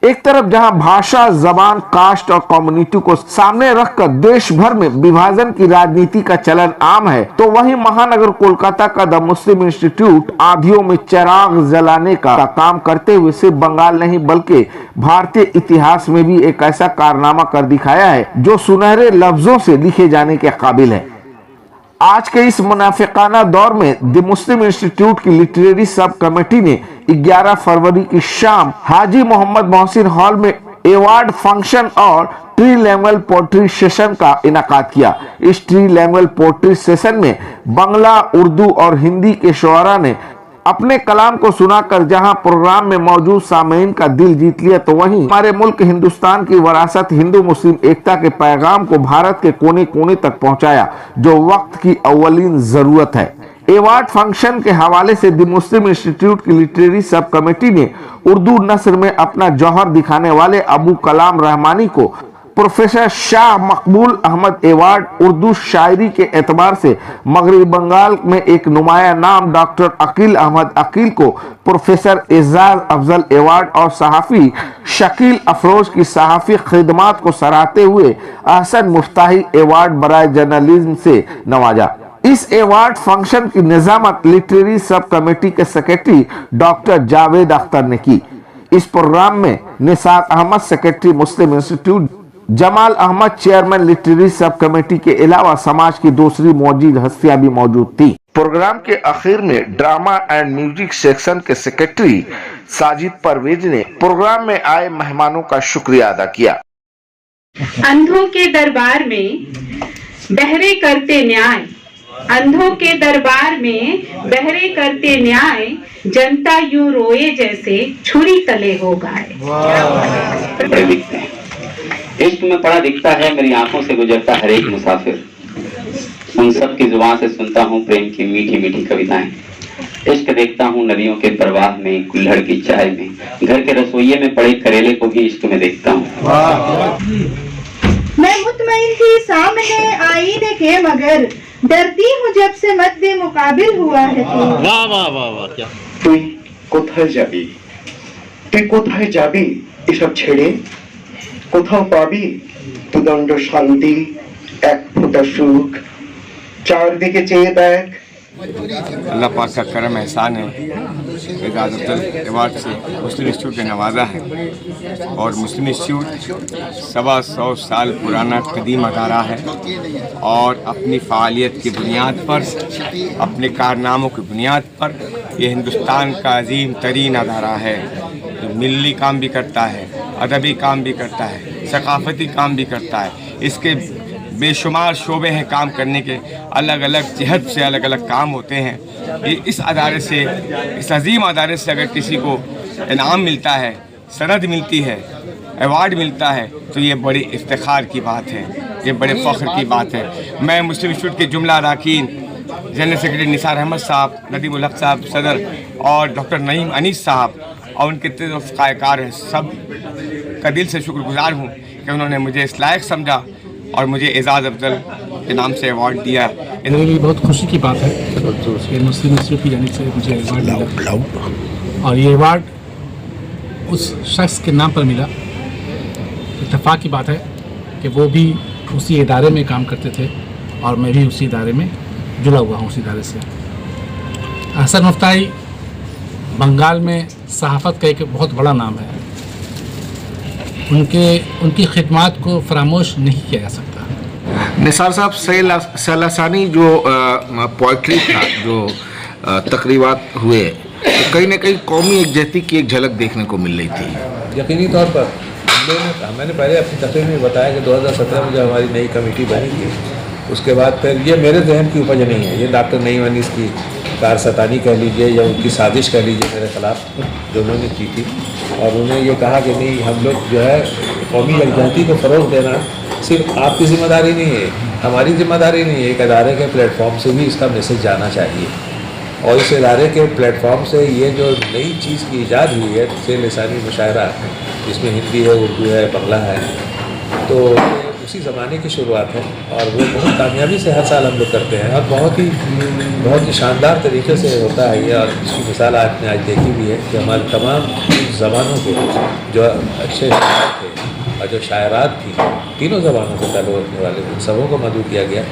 एक तरफ जहां भाषा, जबान, कास्ट और कम्युनिटी को सामने रखकर देश भर में विभाजन की राजनीति का चलन आम है, तो वहीं महानगर कोलकाता का द मुस्लिम इंस्टीट्यूट आंधियों में चिराग जलाने का काम करते हुए सिर्फ बंगाल नहीं बल्कि भारतीय इतिहास में भी एक ऐसा कारनामा कर दिखाया है जो सुनहरे लफ्जों से लिखे जाने के काबिल है। आज के इस मुनाफिकाना दौर में द मुस्लिम इंस्टीट्यूट की लिटरेरी सब कमेटी ने 11 फरवरी की शाम हाजी मोहम्मद मोहसिन हॉल में अवार्ड फंक्शन और ट्री लैंग्वेज पोएट्री सेशन का इनाकाद किया। इस ट्री लैंग्वेज पोएट्री सेशन में बांग्ला, उर्दू और हिंदी के शुअरा ने अपने कलाम को सुनाकर जहां प्रोग्राम में मौजूद सामीन का दिल जीत लिया, तो वहीं हमारे मुल्क हिंदुस्तान की विरासत, हिंदू मुस्लिम एकता के पैगाम को भारत के कोने कोने तक पहुंचाया, जो वक्त की अव्वलीन जरूरत है। अवार्ड फंक्शन के हवाले से द मुस्लिम इंस्टीट्यूट की लिटरेरी सब कमेटी ने उर्दू नस्र में अपना जौहर दिखाने वाले अबू कलाम रहमानी को प्रोफेसर शाह मकबूल अहमद अवार्ड, उर्दू शायरी के एतबार से मगरबी बंगाल में एक नुमाया नाम डॉक्टर अकील अहमद अकील को प्रोफेसर एजाज अफजल अवार्ड और सहाफ़ी शकील अफरोज की सहाफ़ी खिदमात को सराहते हुए अहसन मुफ्ताही अवार्ड बराए जर्नलिज्म से नवाजा। इस अवार्ड फंक्शन की निजामत लिटरेरी सब कमेटी के सेक्रेटरी डॉक्टर जावेद अख्तर ने की। इस प्रोग्राम में Nisar Ahmed secretary Muslim Institute, Jamal Ahmed chairman literary sub committee के अलावा समाज की दूसरी मौजूद हस्तियां भी मौजूद थी। प्रोग्राम के आखिर में ड्रामा एंड म्यूजिक सेक्शन के सेक्रेटरी साजिद परवेज ने प्रोग्राम में आए मेहमानों का शुक्रिया अदा किया। अंधों के दरबार में बहरे करते न्याय, अंधों के दरबार में बहरे करते न्याय, जनता यूं रोए जैसे छुरी तले हो गाए। बड़े दिखते हैं, इश्क में पड़ा दिखता है, मेरी आंखों से गुजरता हर एक मुसाफिर। उन सब की जुबान से सुनता हूँ प्रेम की मीठी मीठी कविताएं। इश्क देखता हूँ नदियों के प्रवाह में, कुल्हड़ की चाय में, घर के रसोइये में पड़े करेले को भी इश्क में देखता हूँ। मैं मुतमईन थी सामने आईने के, मगर डरती हूँ जब से मद्दे मुकाबिल हुआ है तू। वाह वाह वाह वाह, क्या তুই কোথায় যাবি, তুই কোথায় যাবি এসব ছেড়ে, কোথাও পাবি দুদণ্ড শান্তি, এক ফোঁটা সুখ, চারদিকে চেয়ে দেখ। अल्लाह पाक का करम एहसान है, एजाज अफजल अवार्ड से मुस्लिम इंस्टीट्यूट ने नवाजा है। और मुस्लिम इंस्टीट्यूट 125 साल पुराना कदीम अदारा है और अपनी फ़ालियत की बुनियाद पर, अपने कारनामों की बुनियाद पर ये हिंदुस्तान का अजीम तरीन अदारा है, जो मिली काम भी करता है, अदबी काम भी करता है, सकाफ़ती काम भी करता है। इसके बेशुमार शोबे हैं काम करने के, अलग अलग जहत से अलग अलग काम होते हैं। ये इस अदारे से, इस अजीम अदारे से अगर किसी को इनाम मिलता है, सनद मिलती है, अवार्ड मिलता है, तो ये बड़ी इफ्तिखार की बात है, ये बड़े फ़ख्र की बात है। मैं मुस्लिम इंस्टीट्यूट के जुमला अरकान, जनरल सेक्रेटरी निसार अहमद साहब, नदीम उल हक साहब सदर और डॉक्टर नईम अनीस साहब और उनके फ़ायकार हैं, सब का दिल से शुक्रगुजार हूँ कि उन्होंने मुझे इस लायक समझा और मुझे एजाज अफजल के नाम से अवार्ड दिया। मेरे लिए बहुत खुशी की बात है कि मुस्लिम इंस्टीट्यूट की जानिब से मुझे अवार्ड मिला, और ये अवार्ड उस शख्स के नाम पर मिला। इत्तेफाक की बात है कि वो भी उसी इदारे में काम करते थे और मैं भी उसी इदारे में जुड़ा हुआ हूँ, उसी इदारे से। अहसन मुफ्ताही बंगाल में सहाफ़त का एक बहुत बड़ा नाम है, उनकी खिदमात को फरामोश नहीं किया जा सकता। निसार साहब, सैलासानी जो पोइट्री था, जो तकरीबात हुए, तो कहीं ना कहीं कौमी एकजहती की एक झलक देखने को मिल रही थी। यकीनी तौर पर मैंने पहले अपनी तकरीर में बताया कि 2017 में जब हमारी नई कमेटी बनी थी, उसके बाद फिर ये मेरे जहन की उपज नहीं है, ये डॉक्टर नईम अनीस की कारसतानी कह लीजिए या उनकी साजिश कह लीजिए मेरे ख़िलाफ़ जो उन्होंने की थी। और उन्हें ये कहा कि नहीं, हम लोग जो है कौमी यकजहती को फ़रोग़ देना सिर्फ आपकी ज़िम्मेदारी नहीं है, हमारी ज़िम्मेदारी नहीं है, एक अदारे के प्लेटफॉर्म से भी इसका मैसेज जाना चाहिए। और इस इदारे के प्लेटफॉर्म से ये जो नई चीज़ की ईजाद हुई है, से लिसानी मुशायरा, जिसमें हिंदी है, उर्दू है, बांग्ला है, तो उसी ज़माने की शुरुआत है और वो बहुत कामयाबी से हर साल हम लोग करते हैं और बहुत ही शानदार तरीके से होता है ये। और इसकी मिसाल आपने आज देखी भी है कि हमारे तमाम ज़बानों के जो अच्छे शायर थे और जो शायरात थी, तीनों ज़बानों से ताल्लुक़ रखने वाले उन सबों को मदऊ किया गया।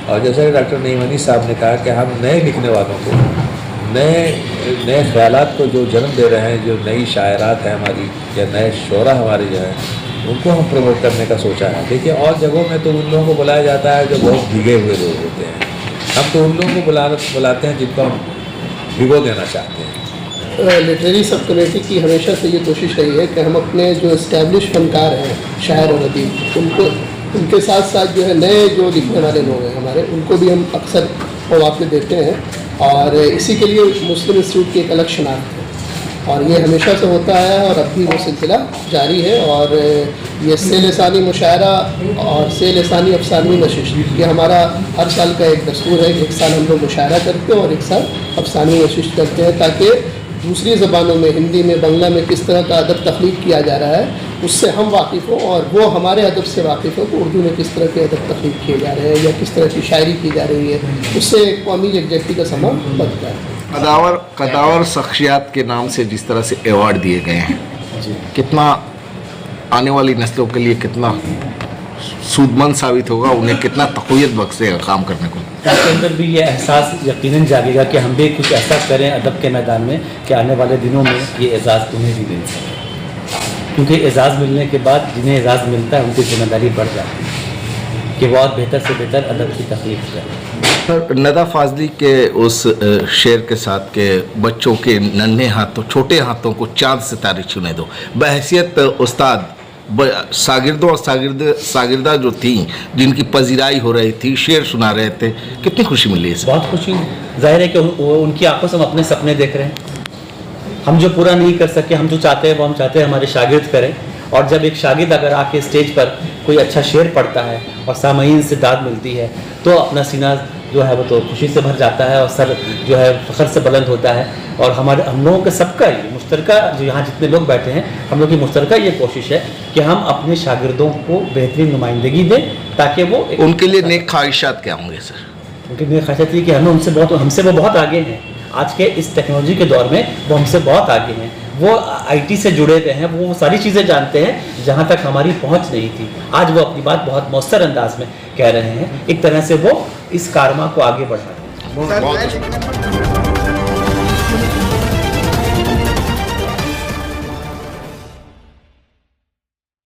और जैसा कि डॉक्टर नईम अनीस साहब ने कहा कि हम नए लिखने वालों को, नए ख्यालात को जो जन्म दे रहे हैं, जो नई शायरात हैं हमारी या नए शोरा हमारे जो हैं, उनको हम प्रमोट करने का सोचा है। देखिए और जगहों में तो उन लोगों को बुलाया जाता है जो बहुत भीगे हुए लोग होते हैं, हम तो उन लोगों को बुलाते हैं जिनको हम भिगो देना चाहते हैं। लिटरेरी सब कमेटी की हमेशा से ये कोशिश रही है कि हम अपने जो इस्टेब्लिश फनकार हैं, शायर और अदीब, उनके साथ साथ जो है नए जो लिखने वाले लोग हैं हमारे, उनको भी हम अक्सर मौके देते हैं। और इसी के लिए मुस्लिम इंस्टीट्यूट की एक अलग शनाख्त है और ये हमेशा से होता है और अब भी वो सिलसिला जारी है। और ये से लसानी मुशायरा और से लसानी अफसानवी नशिश, ये हमारा हर साल का एक दस्तूर है। एक साल हम लोग मुशायरा करते हैं और एक साल अफसानवी नशिश करते हैं, ताकि दूसरी ज़बानों में, हिंदी में, बांग्ला में किस तरह का अदब तख्लीक किया जा रहा है उससे हम वाकिफ़ हों और वो हमारे अदब से वाकिफ़ हों कि उर्दू में किस तरह के अदब तख्लीक किए जा रहे हैं या किस तरह की शायरी की जा रही है। उससे कौमी यकजहती का समा बनता है। कदावर शख्सियत के नाम से जिस तरह से अवार्ड दिए गए हैं, कितना आने वाली नस्लों के लिए कितना सूदमंद साबित होगा, उन्हें कितना तक़वियत बख्शेगा काम करने को। उनके अंदर भी ये एहसास यकीनन जागेगा कि हम भी कुछ ऐसा करें अदब के मैदान में कि आने वाले दिनों में ये एजाज़ उन्हें भी मिल सके, क्योंकि एजाज़ मिलने के बाद जिन्हें एजाज़ मिलता है उनकी जिम्मेदारी बढ़ जाती है कि वो और बेहतर से बेहतर अदब की तख्लीक करें। नदा फाजली के उस शेर के साथ के बच्चों के नन्हे हाथों, छोटे हाथों को चाँद सितारे छूने दो, बहैसियत उस्ताद शागिर्दों और शागिर्दा जो थी जिनकी पजीराई हो रही थी, शेर सुना रहे थे, कितनी खुशी मिली है? बहुत खुशी। जाहिर है कि उनकी आंखों से हम अपने सपने देख रहे हैं। हम जो पूरा नहीं कर सके, हम जो चाहते हैं वो हम चाहते हैं हमारे शागिर्द करें। और जब एक शागिर्द अगर आके स्टेज पर कोई अच्छा शेर पढ़ता है और सामईन से दाद मिलती है तो अपना सीना जो है वो तो खुशी से भर जाता है और सर जो है फ़ख्र से बुलंद होता है। और हम लोगों का सबका ये मुश्तरका, जो यहाँ जितने लोग बैठे हैं, हम लोग की मुश्तरका ये कोशिश है कि हम अपने शागिर्दों को बेहतरीन नुमाइंदगी दें ताकि वो उनके लिए नेक ख्वाहिशात क्या होंगे सर? उनकी नेक ख्वाहिशात ये कि हमसे वो बहुत आगे हैं। आज के इस टेक्नोलॉजी के दौर में वो हमसे बहुत आगे हैं। वो आईटी से जुड़े हुए हैं, वो सारी चीज़ें जानते हैं जहाँ तक हमारी पहुँच नहीं थी। आज वो अपनी बात बहुत मौसर अंदाज में कह रहे हैं। एक तरह से वो इस कारमा को आगे बढ़ा रहे हैं।